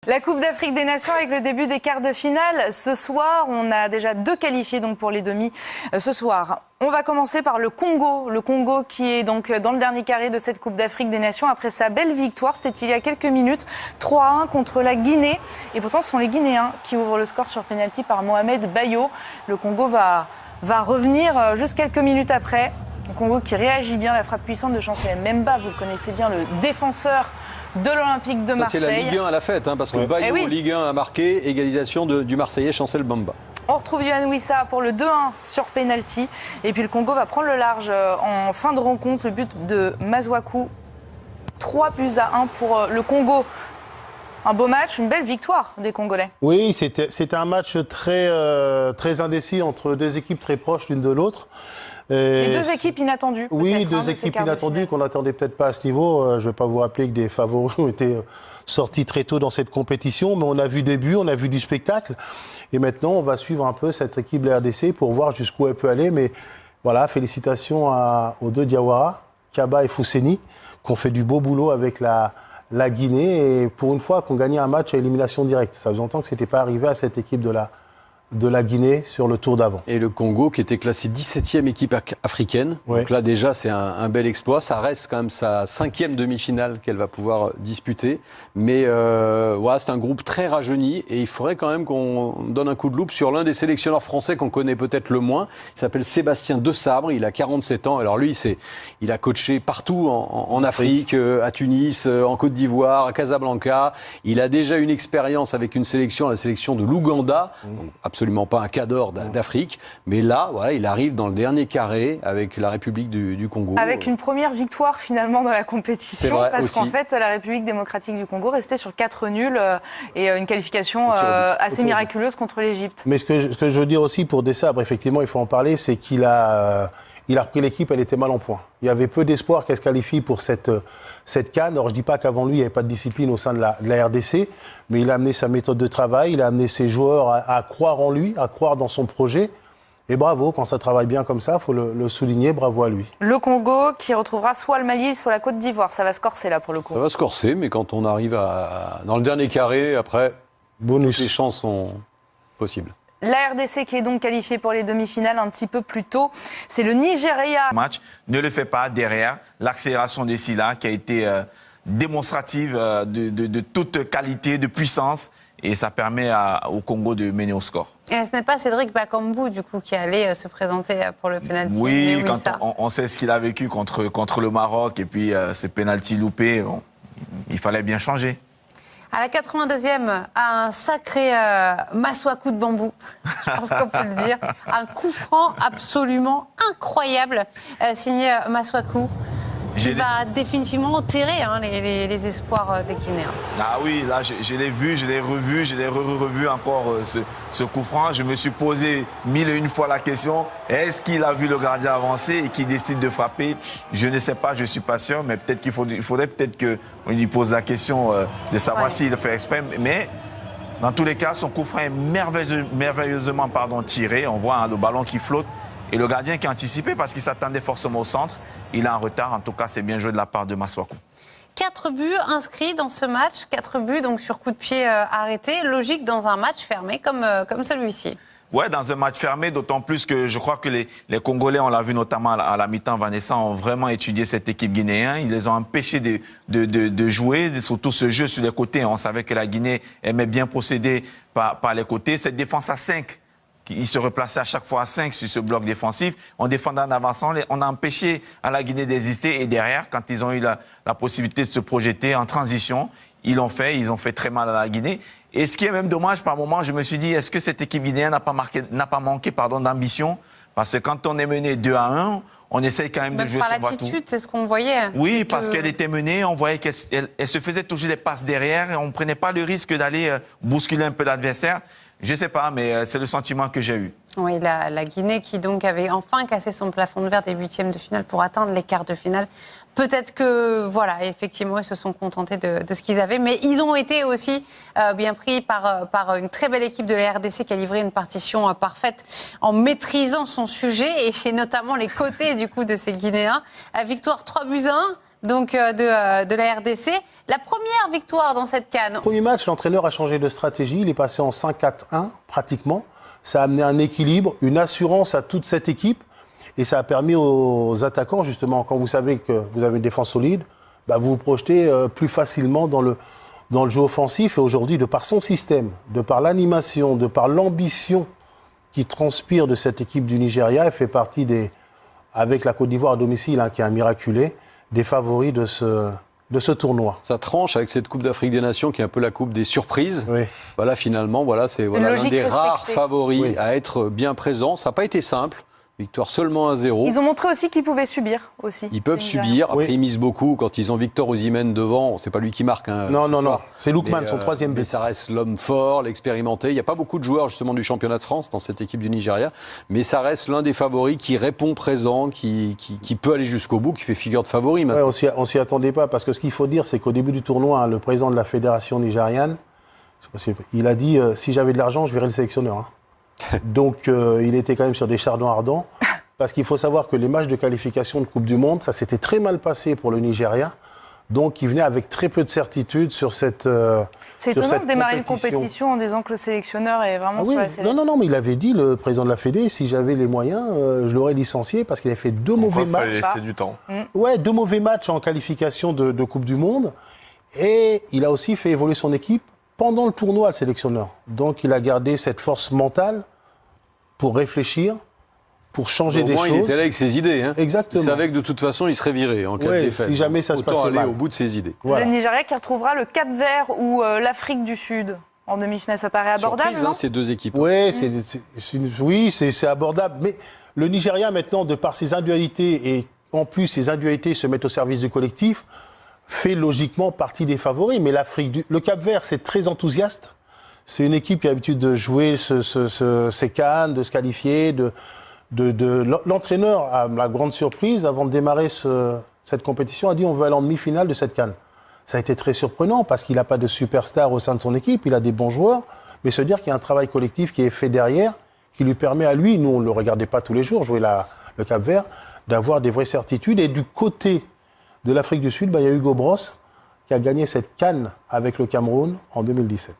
La Coupe d'Afrique des Nations avec le début des quarts de finale. Ce soir, on a déjà 2 qualifiés donc pour les demi. Ce soir, on va commencer par le Congo. Le Congo qui est donc dans le dernier carré de cette Coupe d'Afrique des Nations après sa belle victoire. C'était il y a quelques minutes, 3-1 contre la Guinée. Et pourtant, ce sont les Guinéens qui ouvrent le score sur pénalty par Mohamed Bayo. Le Congo va revenir juste quelques minutes après. Le Congo qui réagit bien, la frappe puissante de Chancel Mbemba. Vous le connaissez bien, le défenseur de l'Olympique de Marseille. C'est la Ligue 1 à la fête, parce que Bayo, Ligue 1 a marqué, égalisation du Marseillais Chancel Mbemba. On retrouve Yohan Wissa pour le 2-1 sur penalty. Et puis le Congo va prendre le large en fin de rencontre. Le but de Maswaku, 3-1 pour le Congo. Un beau match, une belle victoire des Congolais. Oui, c'était un match très indécis entre deux équipes très proches l'une de l'autre. Et 2 équipes inattendues. Oui, 2 équipes inattendues qu'on n'attendait peut-être pas à ce niveau. Je ne vais pas vous rappeler que des favoris ont été sortis très tôt dans cette compétition, mais on a vu des buts, on a vu du spectacle. Et maintenant, on va suivre un peu cette équipe de la RDC pour voir jusqu'où elle peut aller. Mais voilà, félicitations aux 2 Diawara, Kaba et Fousseni, qui ont fait du beau boulot avec la Guinée. Et pour une fois, qu'on gagnait un match à élimination directe. Ça faisait longtemps que ce n'était pas arrivé à cette équipe de la Guinée sur le tour d'avant. Et le Congo qui était classé 17e équipe africaine. Ouais. Donc là déjà c'est un bel exploit. Ça reste quand même sa 5e demi-finale qu'elle va pouvoir disputer. Mais voilà, c'est un groupe très rajeuni et il faudrait quand même qu'on donne un coup de loupe sur l'un des sélectionneurs français qu'on connaît peut-être le moins. Il s'appelle Sébastien Desabre, il a 47 ans. Alors lui, il a coaché partout en Afrique, à Tunis, en Côte d'Ivoire, à Casablanca. Il a déjà une expérience avec une sélection, la sélection de l'Ouganda. Absolument pas un cadre d'Afrique, mais là, voilà, il arrive dans le dernier carré avec la République du Congo. Avec une première victoire finalement dans la compétition, vrai, parce aussi. qu'en fait, la République démocratique du Congo restait sur 4 nuls et une qualification assez miraculeuse contre l'Égypte. Mais ce que je veux dire aussi pour Desabre, effectivement, il faut en parler, c'est qu'il a repris l'équipe, elle était mal en point. Il y avait peu d'espoir qu'elle se qualifie pour cette CAN. Alors je ne dis pas qu'avant lui, il n'y avait pas de discipline au sein de la RDC, mais il a amené sa méthode de travail, il a amené ses joueurs à croire en lui, à croire dans son projet. Et bravo, quand ça travaille bien comme ça, il faut le souligner, bravo à lui. Le Congo qui retrouvera soit le Mali, soit la Côte d'Ivoire. Ça va se corser là pour le coup. Ça va se corser, mais quand on arrive dans le dernier carré, après, bonus. Les chances sont possibles. La RDC qui est donc qualifiée pour les demi-finales un petit peu plus tôt, c'est le Nigeria. Le match ne le fait pas derrière l'accélération des Silla qui a été démonstrative de toute qualité, de puissance. Et ça permet au Congo de mener au score. Et ce n'est pas Cédric Bakambu, du coup, qui allait se présenter pour le pénalty. Oui, quand on sait ce qu'il a vécu contre le Maroc et puis ce pénalty loupé, bon, il fallait bien changer. À la 82e, un sacré Maswaku de bambou, je pense qu'on peut le dire. Un coup franc absolument incroyable, signé Maswaku. Il va définitivement enterrer les espoirs des Guinéens. Ah oui, là, je l'ai vu, je l'ai revu, je l'ai revu encore ce coup franc. Je me suis posé 1001 fois la question, est-ce qu'il a vu le gardien avancer et qu'il décide de frapper? Je ne sais pas, je ne suis pas sûr, mais peut-être il faudrait peut-être qu'on lui pose la question de savoir s'il le fait exprès. Mais dans tous les cas, son coup franc est merveilleusement tiré. On voit le ballon qui flotte. Et le gardien qui a anticipé parce qu'il s'attendait forcément au centre, il est en retard. En tout cas, c'est bien joué de la part de Maswaku. 4 buts inscrits dans ce match, 4 buts donc sur coup de pied arrêté. Logique dans un match fermé comme celui-ci. Ouais, dans un match fermé, d'autant plus que je crois que les Congolais, on l'a vu notamment à la mi-temps, Vanessa, ont vraiment étudié cette équipe guinéenne. Ils les ont empêchés de jouer, surtout ce jeu sur les côtés. On savait que la Guinée aimait bien procéder par les côtés. Cette défense à 5. Il se replaçait à chaque fois à 5 sur ce bloc défensif. On défendait en avançant. On a empêché à la Guinée d'exister. Et derrière, quand ils ont eu la possibilité de se projeter en transition, ils l'ont fait. Ils ont fait très mal à la Guinée. Et ce qui est même dommage, par moment, je me suis dit, est-ce que cette équipe guinéenne n'a pas manqué d'ambition? Parce que quand on est mené 2-1, on essaye quand même de jouer sur l'attitude, tout. C'est ce qu'on voyait. Oui, parce qu'elle était menée, on voyait qu'elle se faisait toujours des passes derrière. Et on ne prenait pas le risque d'aller bousculer un peu l'adversaire. Je ne sais pas, mais c'est le sentiment que j'ai eu. Oui, la Guinée qui donc avait enfin cassé son plafond de verre des 8e de finale pour atteindre les quarts de finale. Peut-être que, voilà, effectivement, ils se sont contentés de ce qu'ils avaient, mais ils ont été aussi bien pris par une très belle équipe de la RDC qui a livré une partition parfaite en maîtrisant son sujet et notamment les côtés du coup de ces Guinéens. Victoire 3-1. donc, de la RDC. La première victoire dans cette CAN. Premier match, l'entraîneur a changé de stratégie. Il est passé en 5-4-1 pratiquement. Ça a amené un équilibre, une assurance à toute cette équipe. Et ça a permis aux attaquants, justement, quand vous savez que vous avez une défense solide, vous vous projetez plus facilement dans le jeu offensif. Et aujourd'hui, de par son système, de par l'animation, de par l'ambition qui transpire de cette équipe du Nigeria, elle fait partie avec la Côte d'Ivoire à domicile, qui est un miraculé, des favoris de ce tournoi. Ça tranche avec cette Coupe d'Afrique des Nations qui est un peu la coupe des surprises. Oui. Voilà, finalement, c'est l'un des rares favoris à être bien présent. Ça n'a pas été simple. Victoire seulement 1-0. Ils ont montré aussi qu'ils pouvaient subir aussi. Ils peuvent subir. Après, ils misent beaucoup. Quand ils ont Victor Osimhen devant, c'est pas lui qui marque. Non. C'est Lookman, son troisième but. Mais ça reste l'homme fort, l'expérimenté. Il n'y a pas beaucoup de joueurs justement du championnat de France dans cette équipe du Nigeria. Mais ça reste l'un des favoris qui répond présent, qui peut aller jusqu'au bout, qui fait figure de favori. Ouais, on s'y attendait pas. Parce que ce qu'il faut dire, c'est qu'au début du tournoi, le président de la fédération nigériane, il a dit si j'avais de l'argent, je verrais le sélectionneur. Donc, il était quand même sur des chardons ardents. Parce qu'il faut savoir que les matchs de qualification de Coupe du Monde, ça s'était très mal passé pour le Nigeria. Donc, il venait avec très peu de certitude sur cette C'est étonnant de démarrer une compétition en disant que le sélectionneur est vraiment sur la sélection. Non, mais il avait dit, le président de la Fédé, si j'avais les moyens, je l'aurais licencié parce qu'il avait fait deux mauvais matchs. Il fallait laisser du temps. Ouais, 2 mauvais matchs en qualification de Coupe du Monde. Et il a aussi fait évoluer son équipe pendant le tournoi, le sélectionneur. Donc, il a gardé cette force mentale pour réfléchir, pour changer des choses. Il était là avec ses idées. Exactement. Il savait que de toute façon, il serait viré en cas de défaite. Si jamais ça se passait mal. Autant aller mal. au bout de ses idées. Voilà. Le Nigeria qui retrouvera le Cap-Vert ou l'Afrique du Sud en demi-finale, ça paraît abordable, surprise, non ces deux équipes. Oui, c'est abordable. Mais le Nigeria, maintenant, de par ses individualités, et en plus, ces individualités se mettent au service du collectif, fait logiquement partie des favoris. Mais le Cap-Vert, c'est très enthousiaste. C'est une équipe qui a l'habitude de jouer ces CAN, de se qualifier. L'entraîneur, à la grande surprise, avant de démarrer cette compétition, a dit on veut aller en demi-finale de cette CAN. Ça a été très surprenant parce qu'il n'a pas de superstar au sein de son équipe, il a des bons joueurs, mais se dire qu'il y a un travail collectif qui est fait derrière, qui lui permet à lui, nous on ne le regardait pas tous les jours, jouer le Cap-Vert, d'avoir des vraies certitudes. Et du côté de l'Afrique du Sud, il y a Hugo Bross qui a gagné cette CAN avec le Cameroun en 2017.